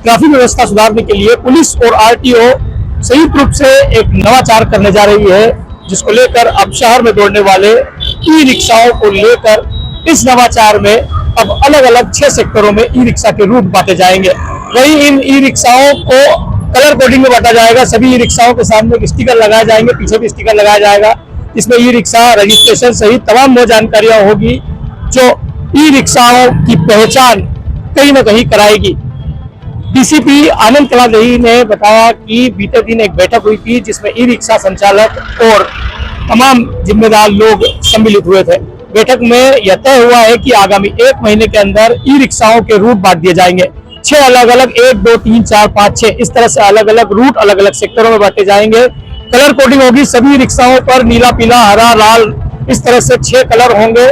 Traffic व्यवस्था सुधारने के लिए पुलिस और आरटीओ संयुक्त रूप से एक नवाचार करने जा रही है, जिसको लेकर अब शहर में दौड़ने वाले ई रिक्शाओं को लेकर इस नवाचार में अब अलग अलग 6 सेक्टरों में ई रिक्शा के रूट बांटे जाएंगे। वहीं इन ई रिक्शाओं को कलर कोडिंग में बांटा जाएगा। सभी ई रिक्शाओं के सामने एक स्टिकर लगाए जाएंगे, पीछे भी स्टिकर लगाया जाएगा। इसमें ई रिक्शा रजिस्ट्रेशन सहित तमाम वो जानकारियां होगी जो ई रिक्शाओं की पहचान कहीं ना कहीं कराएगी। डीसीपी आनंद कलादही ने बताया कि बीते दिन एक बैठक हुई थी, जिसमें ई रिक्शा संचालक और तमाम जिम्मेदार लोग सम्मिलित हुए थे। बैठक में यह तय हुआ है कि आगामी 1 महीने के अंदर ई रिक्शाओं के रूट बांट दिए जाएंगे। 6 अलग अलग 1, 2, 3, 4, 5, 6 इस तरह से अलग अलग रूट अलग अलग सेक्टरों में बांटे जाएंगे। कलर कोडिंग होगी, सभी रिक्शाओं पर नीला, पीला, हरा, लाल इस तरह से 6 कलर होंगे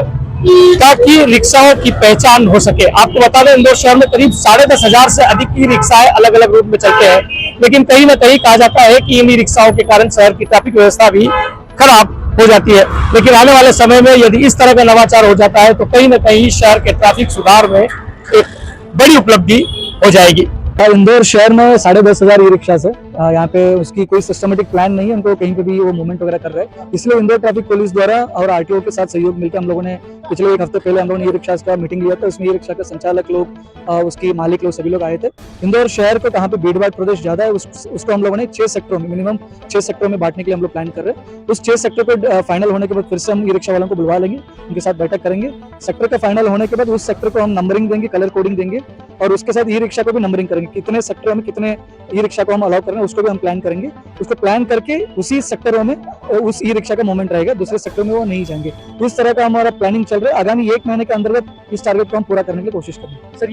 ताकि रिक्शाओं की पहचान हो सके। आपको बता दें, इंदौर शहर में करीब 10,500 से अधिक ई रिक्शाएं अलग अलग रूट में चलते हैं, लेकिन कहीं ना कहीं कहा जाता है कि इन ई रिक्शाओं के कारण शहर की ट्रैफिक व्यवस्था भी खराब हो जाती है। लेकिन आने वाले समय में यदि इस तरह का नवाचार हो जाता है तो कहीं ना कहीं शहर के ट्रैफिक सुधार में एक बड़ी उपलब्धि हो जाएगी। इंदौर शहर में 10,500 ई रिक्शा है। यहाँ पे उसकी कोई सिस्टमेटिक प्लान नहीं है, उनको कहीं पे भी वो मूवमेंट वगैरह कर रहे हैं। इसलिए इंदौर ट्रैफिक पुलिस द्वारा और आरटीओ के साथ सहयोग मिलकर हम लोगों ने पिछले 1 हफ्ते पहले हम लोगों ने ई रिक्शा का मीटिंग लिया था। उसमें ई रिक्शा के संचालक लोग, उसकी मालिक लोग, सभी लोग आए थे। इंदौर शहर को कहाँ पे भीड़ भाड़ प्रदेश ज्यादा है उसको हम लोगों ने 6 सेक्टरों में, मिनिमम 6 सेक्टरों में बांटने के लिए हम लोग प्लान कर रहे हैं। उस 6 सेक्टर पे फाइनल होने के बाद फिर से हम ई रिक्शा वालों को बुलवा लेंगे, उनके साथ बैठक करेंगे। सेक्टर का फाइनल होने के बाद उस सेक्टर को हम नंबरिंग देंगे, कलर कोडिंग देंगे और उसके साथ ई रिक्शा को भी नंबरिंग करेंगे। कितने सेक्टरों में कितने ई रिक्शा को हम अलाउ कर रहे हैं उसको भी हम प्लान करेंगे। उसको प्लान करके उसी सेक्टरों में उस ई रिक्शा का मूवमेंट रहेगा, दूसरे सेक्टर में वो नहीं जाएंगे। इस तरह का हमारा प्लानिंग चल रहा है। आगामी 1 महीने के अंतर्गत इस टारगेट को हम पूरा करने की कोशिश करेंगे। सर